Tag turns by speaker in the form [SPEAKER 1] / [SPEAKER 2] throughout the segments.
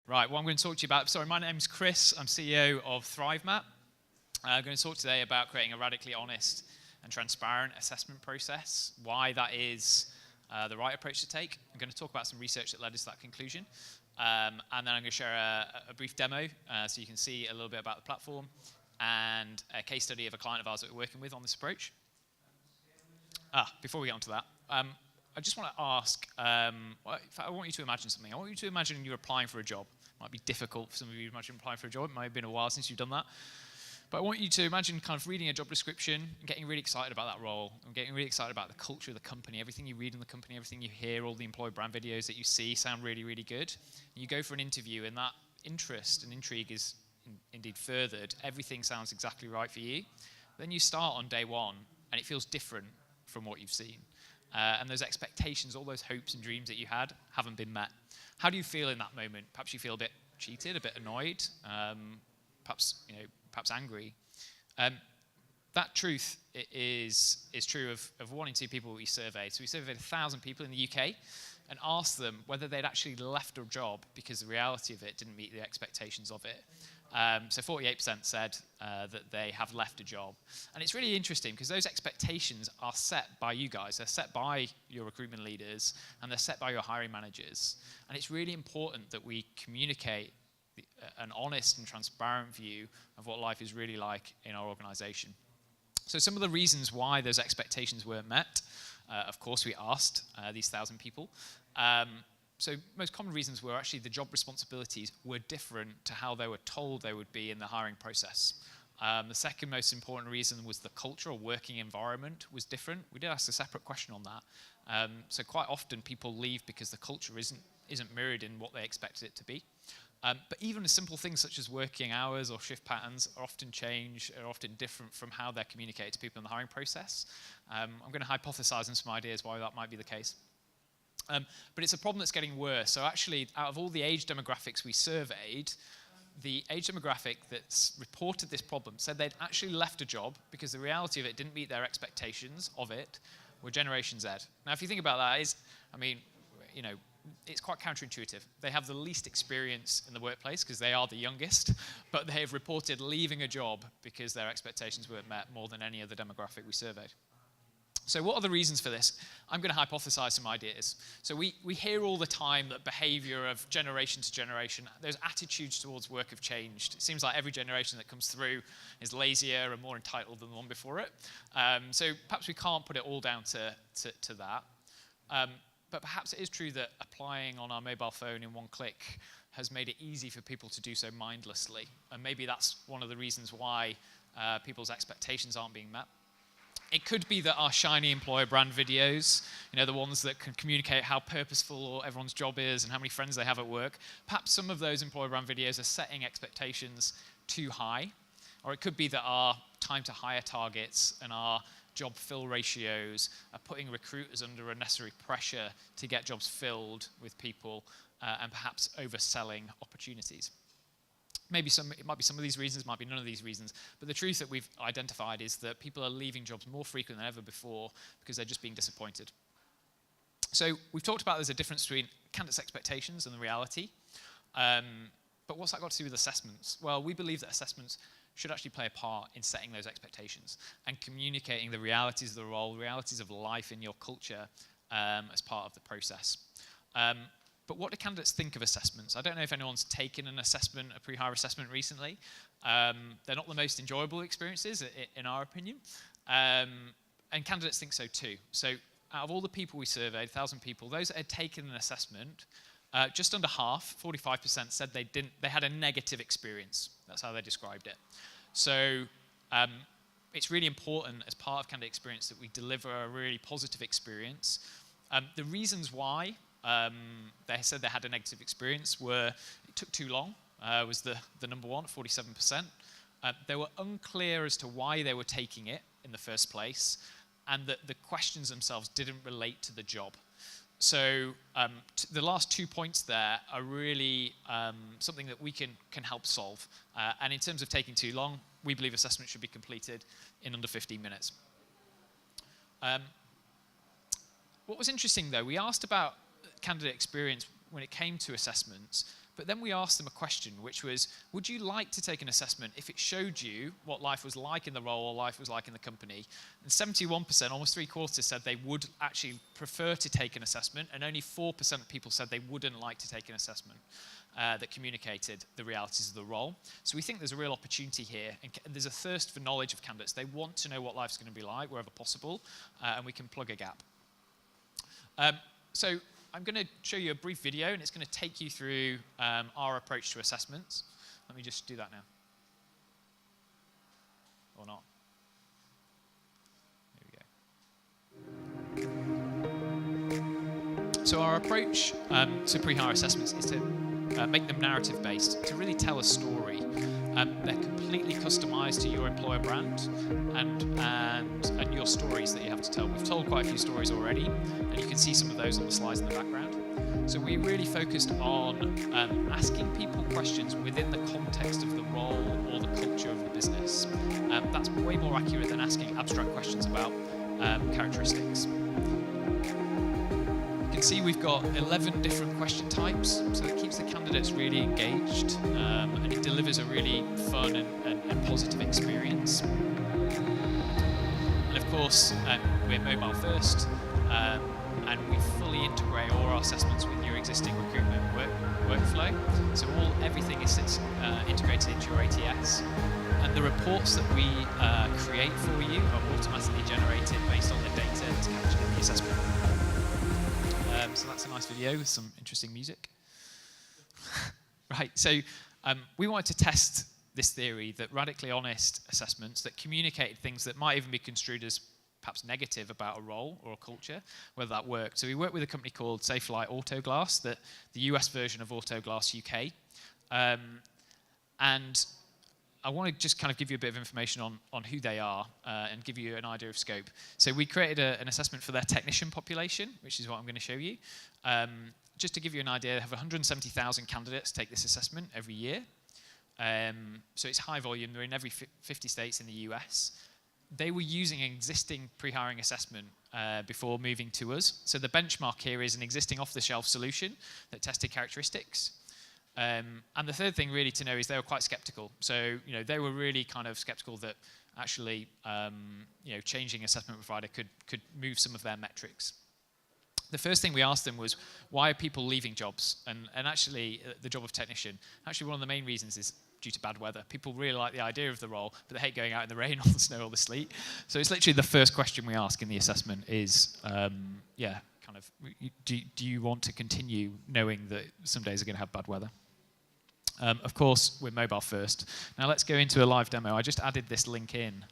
[SPEAKER 1] Right, what I'm going to talk to you about, my name's Chris, I'm CEO of ThriveMap. I'm going to talk today about creating a radically honest and transparent assessment process, why that is the right approach to take. I'm going to talk about some research that led us to that conclusion, and then I'm going to share a brief demo so you can see a little bit about the platform and a case study of a client of ours that we're working with on this approach. Before we get on to that, I just want to ask, I want you to imagine something. I want you to imagine you're applying for a job. It might be difficult for some of you to imagine applying for a job. It might have been a while since you've done that. But I want you to imagine kind of reading a job description and getting really excited about that role and getting really excited about the culture of the company. Everything you read in the company, everything you hear, all the employer brand videos that you see sound really, really good. And you go for an interview and that interest and intrigue is indeed furthered. Everything sounds exactly right for you. Then you start on day one and it feels different from what you've seen. And those expectations, all those hopes and dreams that you had haven't been met. How do you feel in that moment? Perhaps you feel a bit cheated, a bit annoyed, perhaps angry. That truth is true of 1 in 2 people we surveyed. So we surveyed 1,000 people in the UK and asked them whether they'd actually left a job because the reality of it didn't meet the expectations of it. So 48% said that they have left a job. And it's really interesting because those expectations are set by you guys. They're set by your recruitment leaders and they're set by your hiring managers. And it's really important that we communicate an honest and transparent view of what life is really like in our organization. So some of the reasons why those expectations weren't met, of course we asked these 1,000 people. So most common reasons were actually the job responsibilities were different to how they were told they would be in the hiring process. The second most important reason was the culture or working environment was different. We did ask a separate question on that. So quite often people leave because the culture isn't mirrored in what they expected it to be. But even simple things such as working hours or shift patterns are often different from how they're communicated to people in the hiring process. I'm going to hypothesize on some ideas why that might be the case. But it's a problem that's getting worse. So actually, out of all the age demographics we surveyed, the age demographic that's reported this problem said they'd actually left a job because the reality of it didn't meet their expectations of it were Generation Z. Now, if you think about that, it's quite counterintuitive. They have the least experience in the workplace because they are the youngest, but they have reported leaving a job because their expectations weren't met more than any other demographic we surveyed. So what are the reasons for this? I'm going to hypothesize some ideas. So we hear all the time that behavior of generation to generation, those attitudes towards work have changed. It seems like every generation that comes through is lazier and more entitled than the one before it. So perhaps we can't put it all down to that. But perhaps it is true that applying on our mobile phone in one click has made it easy for people to do so mindlessly. And maybe that's one of the reasons why people's expectations aren't being met. It could be that our shiny employer brand videos, the ones that can communicate how purposeful everyone's job is and how many friends they have at work, perhaps some of those employer brand videos are setting expectations too high. Or it could be that our time to hire targets and our job fill ratios are putting recruiters under unnecessary pressure to get jobs filled with people and perhaps overselling opportunities. It might be some of these reasons, might be none of these reasons, but the truth that we've identified is that people are leaving jobs more frequent than ever before because they're just being disappointed. So we've talked about there's a difference between candidates' expectations and the reality, but what's that got to do with assessments? Well, we believe that assessments should actually play a part in setting those expectations and communicating the realities of the role, realities of life in your culture as part of the process. But what do candidates think of assessments? I don't know if anyone's taken an assessment, a pre-hire assessment recently. They're not the most enjoyable experiences, in our opinion. And candidates think so too. So out of all the people we surveyed, 1,000 people, those that had taken an assessment, just under half, 45%, said they had a negative experience. That's how they described it. So it's really important as part of candidate experience that we deliver a really positive experience. The reasons why they said they had a negative experience were it took too long, was the number one, 47%. They were unclear as to why they were taking it in the first place, and that the questions themselves didn't relate to the job. So the last 2 points there are really something that we can help solve. And in terms of taking too long, we believe assessment should be completed in under 15 minutes. What was interesting though, we asked about candidate experience when it came to assessments, But then we asked them a question, which was, would you like to take an assessment if it showed you what life was like in the role or life was like in the company? And 71%, almost 3/4, said they would actually prefer to take an assessment, and only 4% of people said they wouldn't like to take an assessment that communicated the realities of the role. So we think there's a real opportunity here, and there's a thirst for knowledge of candidates. They want to know what life's going to be like wherever possible, and we can plug a gap. So I'm going to show you a brief video, and it's going to take you through our approach to assessments. Let me just do that now. Or not. Here we go. So our approach to pre-hire assessments is to make them narrative-based, to really tell a story. They're completely customized to your employer brand and your stories that you have to tell. We've told quite a few stories already, and you can see some of those on the slides in the background. So we really focused on asking people questions within the context of the role or the culture of the business. That's way more accurate than asking abstract questions about characteristics. You can see we've got 11 different question types, so it keeps the candidates really engaged, and it delivers a really fun and positive experience. And of course, we're mobile first, and we fully integrate all our assessments with your existing recruitment workflow. So everything is integrated into your ATS, and the reports that we create for you are automatically generated based on the data that's captured in the assessment. So that's a nice video with some interesting music. Right, so we wanted to test this theory that radically honest assessments that communicated things that might even be construed as perhaps negative about a role or a culture, whether that worked. So we worked with a company called Safelite Autoglass, the US version of Autoglass UK. And I want to just kind of give you a bit of information on who they are and give you an idea of scope. So we created an assessment for their technician population, which is what I'm going to show you. Just to give you an idea, they have 170,000 candidates take this assessment every year. So it's high volume. They're in every 50 states in the US. They were using an existing pre-hiring assessment before moving to us. So the benchmark here is an existing off-the-shelf solution that tested characteristics. And the third thing really to know is they were quite skeptical. So, they were really kind of skeptical that actually, changing assessment provider could move some of their metrics. The first thing we asked them was, why are people leaving jobs? And actually, the job of technician, actually one of the main reasons is due to bad weather. People really like the idea of the role, but they hate going out in the rain or the snow or the sleet. So it's literally the first question we ask in the assessment is, do you want to continue knowing that some days are going to have bad weather? Of course, we're mobile first. Now let's go into a live demo. I just added this link in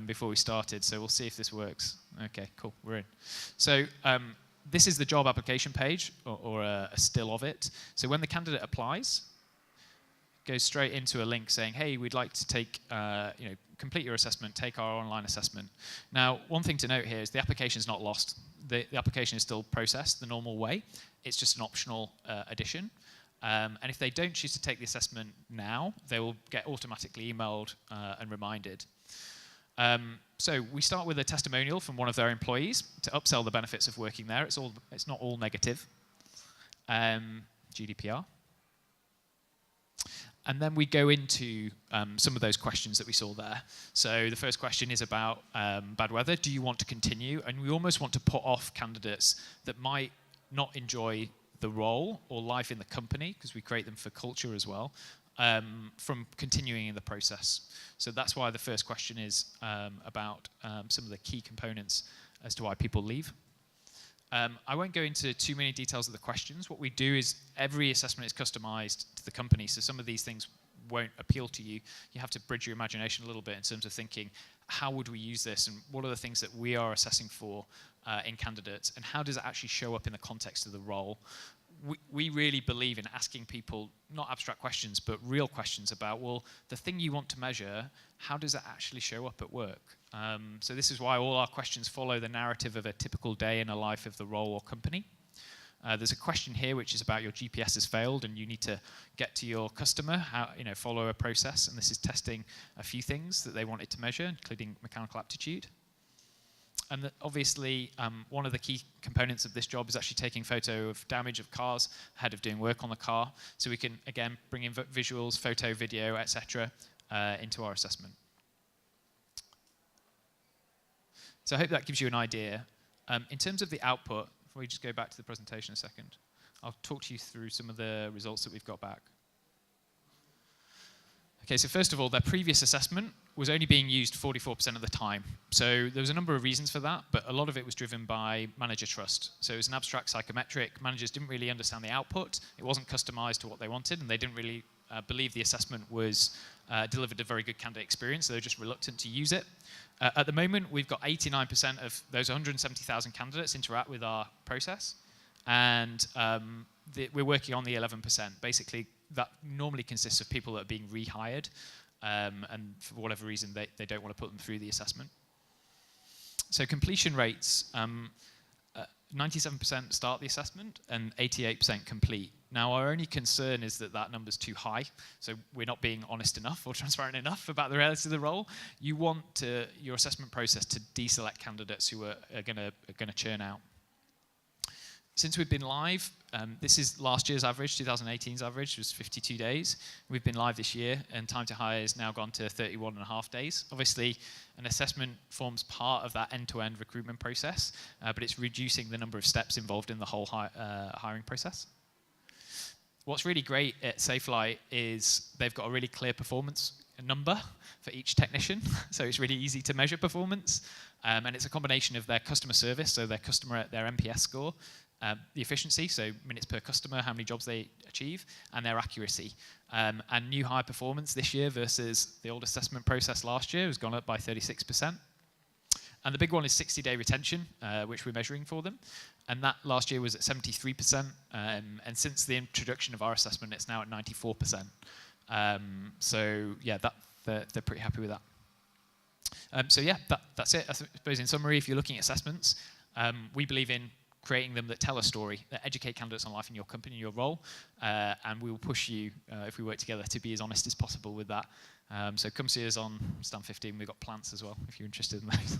[SPEAKER 1] before we started, so we'll see if this works. Okay, cool, we're in. So this is the job application page, or a still of it. So when the candidate applies, it goes straight into a link saying, hey, we'd like to take, complete your assessment, take our online assessment. Now, one thing to note here is the application is not lost. The application is still processed the normal way. It's just an optional addition. And if they don't choose to take the assessment now, they will get automatically emailed and reminded. So we start with a testimonial from one of their employees to upsell the benefits of working there. It's not all negative. GDPR. And then we go into some of those questions that we saw there. So the first question is about bad weather. Do you want to continue? And we almost want to put off candidates that might not enjoy the role or life in the company, because we create them for culture as well, from continuing in the process. So that's why the first question is about some of the key components as to why people leave. I won't go into too many details of the questions. What we do is every assessment is customized to the company, so some of these things won't appeal to you. You have to bridge your imagination a little bit in terms of thinking, how would we use this, and what are the things that we are assessing for in candidates, and how does it actually show up in the context of the role? We really believe in asking people not abstract questions, but real questions about, well, the thing you want to measure, how does it actually show up at work? So this is why all our questions follow the narrative of a typical day in a life of the role or company. There's a question here which is about your GPS has failed and you need to get to your customer, follow a process, and this is testing a few things that they wanted to measure, including mechanical aptitude. And obviously, one of the key components of this job is actually taking photo of damage of cars ahead of doing work on the car. So we can, again, bring in visuals, photo, video, etc. Into our assessment. So I hope that gives you an idea. In terms of the output, if we just go back to the presentation a second, I'll talk to you through some of the results that we've got back. Okay, so first of all, their previous assessment was only being used 44% of the time. So there was a number of reasons for that, but a lot of it was driven by manager trust. So it was an abstract psychometric. Managers didn't really understand the output. It wasn't customized to what they wanted, and they didn't really believe the assessment was delivered a very good candidate experience, so they're just reluctant to use it. At the moment, we've got 89% of those 170,000 candidates interact with our process, and we're working on the 11%. Basically, that normally consists of people that are being rehired, and for whatever reason, they don't want to put them through the assessment. So completion rates, 97% start the assessment and 88% complete. Now, our only concern is that that number's too high, so we're not being honest enough or transparent enough about the reality of the role. You want your assessment process to deselect candidates who are going to churn out. Since we've been live, this is last year's average, 2018's average was 52 days. We've been live this year, and time to hire has now gone to 31.5 days. Obviously, an assessment forms part of that end-to-end recruitment process, but it's reducing the number of steps involved in the whole hiring process. What's really great at Safelite is they've got a really clear performance number for each technician, so it's really easy to measure performance, and it's a combination of their customer service, so their NPS score, the efficiency, so minutes per customer, how many jobs they achieve, and their accuracy. And new hire performance this year versus the old assessment process last year has gone up by 36%. And the big one is 60-day retention, which we're measuring for them. And that last year was at 73%. And since the introduction of our assessment, it's now at 94%. So yeah, they're pretty happy with that. So yeah, that's it. I suppose in summary, if you're looking at assessments, we believe in creating them that tell a story, that educate candidates on life in your company, your role, and we will push you, if we work together, to be as honest as possible with that. So come see us on Stand 15. We've got Platts as well, if you're interested in those.